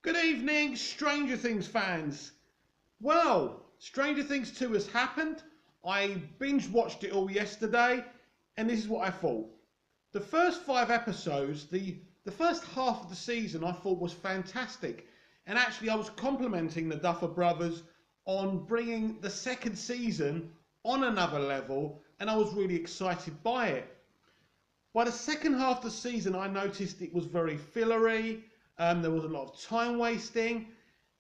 Good evening, Stranger Things fans. Well, Stranger Things 2 has happened. I binge watched it all yesterday, and this is what I thought. The first 5 episodes, the first half of the season, I thought was fantastic. And actually, I was complimenting the Duffer Brothers on bringing the second season on another level, and I was really excited by it. By the second half of the season, I noticed it was very fillery. There was a lot of time wasting,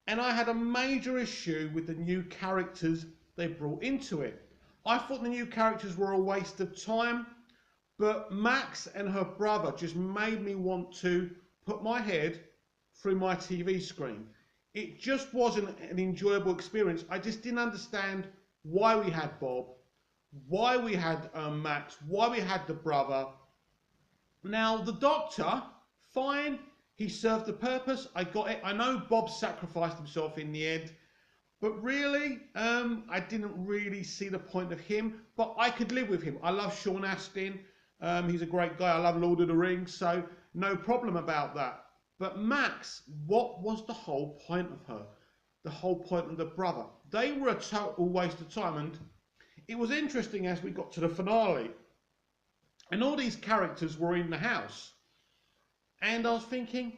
and I had a major issue with the new characters they brought into it. I thought the new characters were a waste of time, but Max and her brother just made me want to put my head through my TV screen. It just wasn't an enjoyable experience. I just didn't understand why we had Bob, why we had Max, why we had the brother. Now, the Doctor, fine, he served the purpose. I got it. I know Bob sacrificed himself in the end, but really, I didn't really see the point of him, but I could live with him. I love Sean Astin. He's a great guy. I love Lord of the Rings, so no problem about that. But Max, what was the whole point of her? The whole point of the brother? They were a total waste of time, and it was interesting as we got to the finale, and all these characters were in the house. And I was thinking,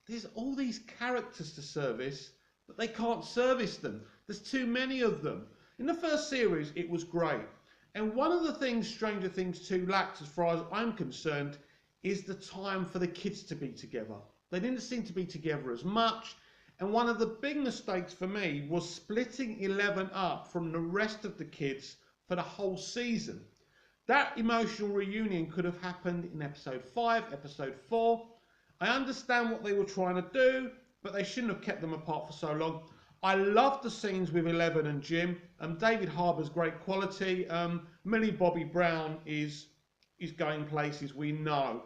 there's all these characters to service, but they can't service them. There's too many of them. In the first series, it was great. And one of the things Stranger Things 2 lacks, as far as I'm concerned, is the time for the kids to be together. They didn't seem to be together as much. And one of the big mistakes for me was splitting 11 up from the rest of the kids for the whole season. That emotional reunion could have happened in episode 5, episode 4. I understand what they were trying to do, but they shouldn't have kept them apart for so long. I love the scenes with Eleven and Jim. David Harbour's great quality. Millie Bobby Brown is going places, we know.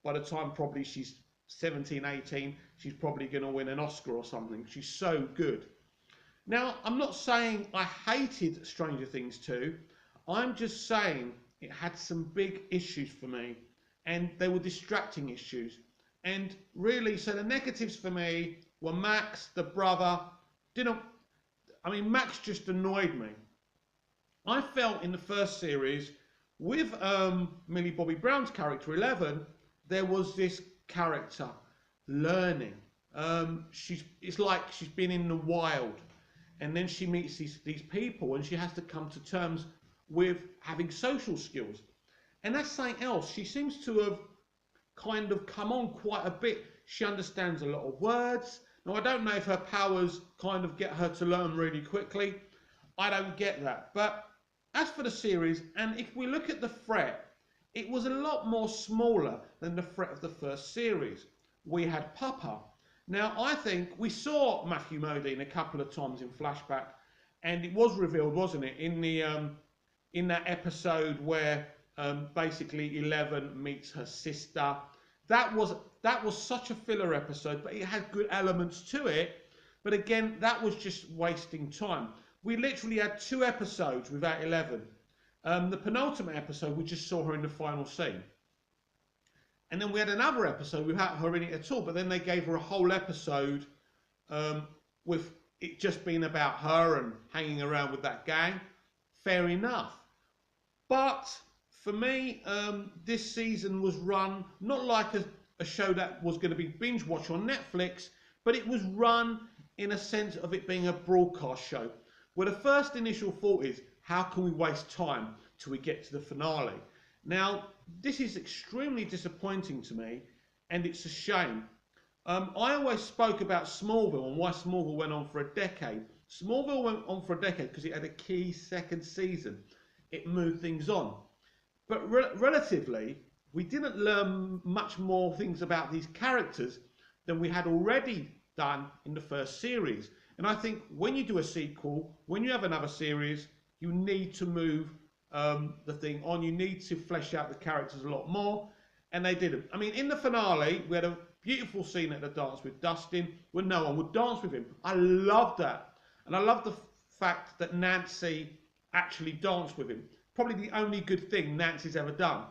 By the time probably she's 17, 18, she's probably going to win an Oscar or something. She's so good. Now, I'm not saying I hated Stranger Things 2. I'm just saying it had some big issues for me, and they were distracting issues. And really, so the negatives for me were Max, the brother, Max just annoyed me. I felt in the first series, with Millie Bobby Brown's character, Eleven, there was this character learning. It's like she's been in the wild, and then she meets these people, and she has to come to terms with having social skills. And that's something else. She seems to have kind of come on quite a bit. She understands a lot of words. Now, I don't know if her powers kind of get her to learn really quickly. I don't get that. But as for the series, and if we look at the threat, it was a lot more smaller than the threat of the first series. We had Papa. Now, I think we saw Matthew Modine a couple of times in flashback, and it was revealed, wasn't it, in that episode where basically Eleven meets her sister. That was such a filler episode, but it had good elements to it. But again, that was just wasting time. We literally had 2 episodes without Eleven. The penultimate episode, we just saw her in the final scene. And then we had another episode without her in it at all, but then they gave her a whole episode with it just being about her and hanging around with that gang. Fair enough. But for me, this season was run not like a show that was going to be binge watched on Netflix, but it was run in a sense of it being a broadcast show, where the first initial thought is, how can we waste time till we get to the finale? Now, this is extremely disappointing to me, and it's a shame. I always spoke about Smallville and why Smallville went on for a decade. Smallville went on for a decade because it had a key second season. It moved things on. But relatively, we didn't learn much more things about these characters than we had already done in the first series. And I think when you do a sequel, when you have another series, you need to move the thing on. You need to flesh out the characters a lot more. And they didn't. I mean, in the finale, we had a beautiful scene at the dance with Dustin where no one would dance with him. I loved that. And I love the fact that Nancy actually danced with him. Probably the only good thing Nancy's ever done.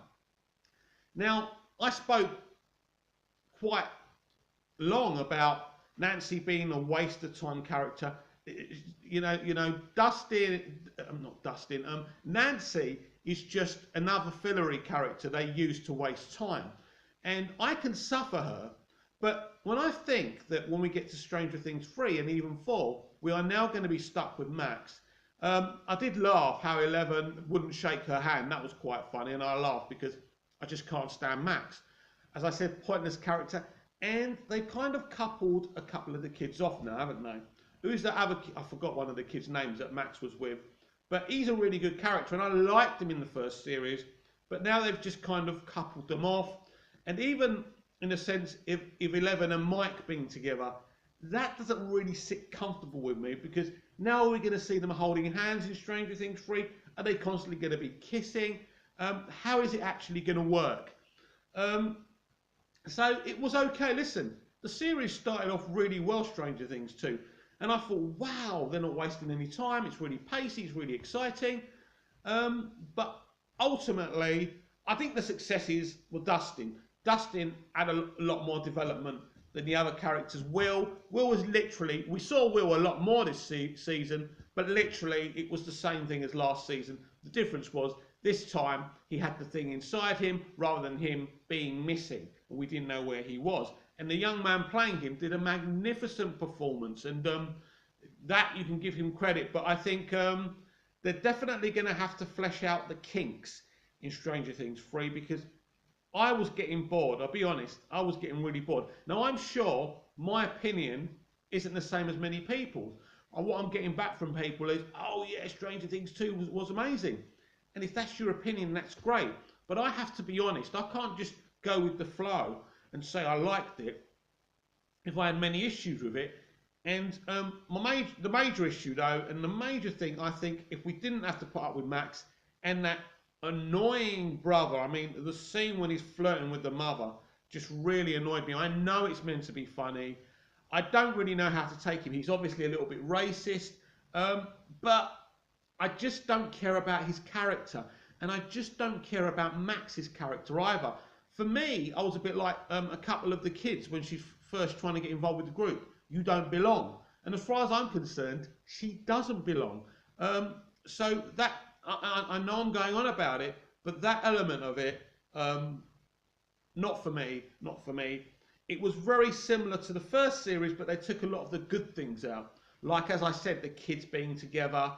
Now, I spoke quite long about Nancy being a waste of time character. Nancy is just another fillery character they use to waste time. And I can suffer her, but when I think that when we get to Stranger Things 3 and even 4, we are now going to be stuck with Max. I did laugh how Eleven wouldn't shake her hand. That was quite funny, and I laughed because I just can't stand Max. As I said, pointless character. And they kind of coupled a couple of the kids off now, haven't they? Who's the other kid? I forgot one of the kids' names that Max was with. But he's a really good character, and I liked him in the first series. But now they've just kind of coupled them off. And even in a sense, if Eleven and Mike being together, that doesn't really sit comfortable with me, because now we're going to see them holding hands in Stranger Things 3. Are they constantly going to be kissing? How is it actually going to work? So it was okay. Listen, the series started off really well, Stranger Things 2. And I thought, wow, they're not wasting any time. It's really pacey. It's really exciting. But ultimately, I think the successes were Dustin. Dustin had a lot more development than the other characters. Will was literally, we saw Will a lot more this season, but literally it was the same thing as last season. The difference was this time he had the thing inside him rather than him being missing. We didn't know where he was. And the young man playing him did a magnificent performance, and that you can give him credit. But I think they're definitely going to have to flesh out the kinks in Stranger Things 3, because I was getting bored. I'll be honest, I was getting really bored. Now, I'm sure my opinion isn't the same as many people's. And what I'm getting back from people is, oh yeah, Stranger Things 2 was amazing. And if that's your opinion, that's great. But I have to be honest, I can't just go with the flow and say I liked it if I had many issues with it. And the major issue though, and the major thing, I think, if we didn't have to put up with Max and that annoying brother, I mean, the scene when he's flirting with the mother just really annoyed me. I know it's meant to be funny. I don't really know how to take him. He's obviously a little bit racist, but I just don't care about his character. And I just don't care about Max's character either. For me, I was a bit like a couple of the kids when she's first trying to get involved with the group. You don't belong. And as far as I'm concerned, she doesn't belong. So that, I know I'm going on about it, but that element of it, not for me, not for me. It was very similar to the first series, but they took a lot of the good things out. Like, as I said, the kids being together.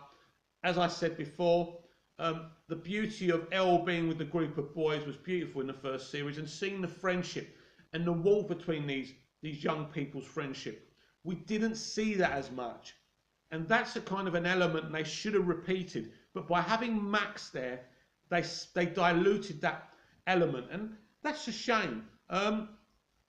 As I said before, the beauty of Elle being with the group of boys was beautiful in the first series, and seeing the friendship and the wall between these young people's friendship. We didn't see that as much. And that's a kind of an element they should have repeated. But by having Max there, they diluted that element. And that's a shame.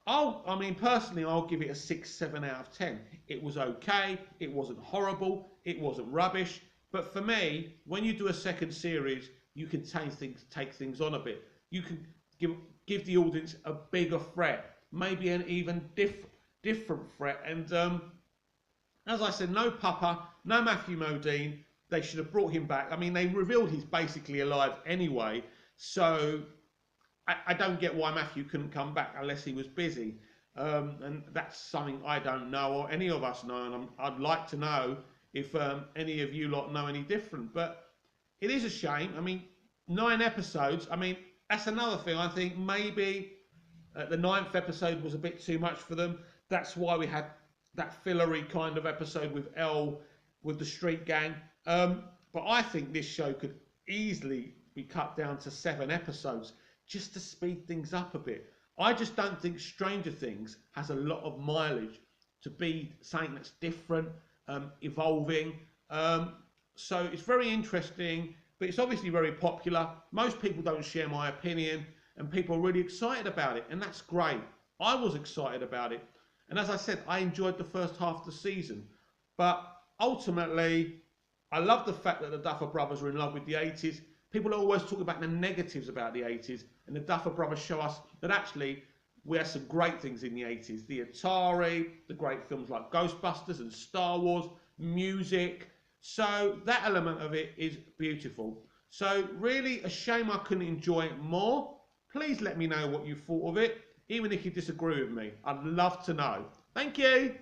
Personally, I'll give it a 6, 7 out of 10. It was okay. It wasn't horrible. It wasn't rubbish. But for me, when you do a second series, you can take things on a bit. You can give the audience a bigger threat, maybe an even different threat. And as I said, no Papa, no Matthew Modine. They should have brought him back. I mean, they revealed he's basically alive anyway. So I don't get why Matthew couldn't come back unless he was busy. And that's something I don't know, or any of us know. And I'd like to know if any of you lot know any different. But it is a shame. I mean, 9 episodes. I mean, that's another thing. I think maybe the 9th episode was a bit too much for them. That's why we had that fillery kind of episode with Elle, with the street gang. But I think this show could easily be cut down to 7 episodes just to speed things up a bit. I just don't think Stranger Things has a lot of mileage to be something that's different, evolving. So it's very interesting, but it's obviously very popular. Most people don't share my opinion, and people are really excited about it, and that's great. I was excited about it. And as I said, I enjoyed the first half of the season. But ultimately, I love the fact that the Duffer Brothers are in love with the 80s. People always talk about the negatives about the 80s, and the Duffer Brothers show us that actually we had some great things in the 80s. The Atari, the great films like Ghostbusters and Star Wars, music. So that element of it is beautiful. So really a shame I couldn't enjoy it more. Please let me know what you thought of it, even if you disagree with me. I'd love to know. Thank you.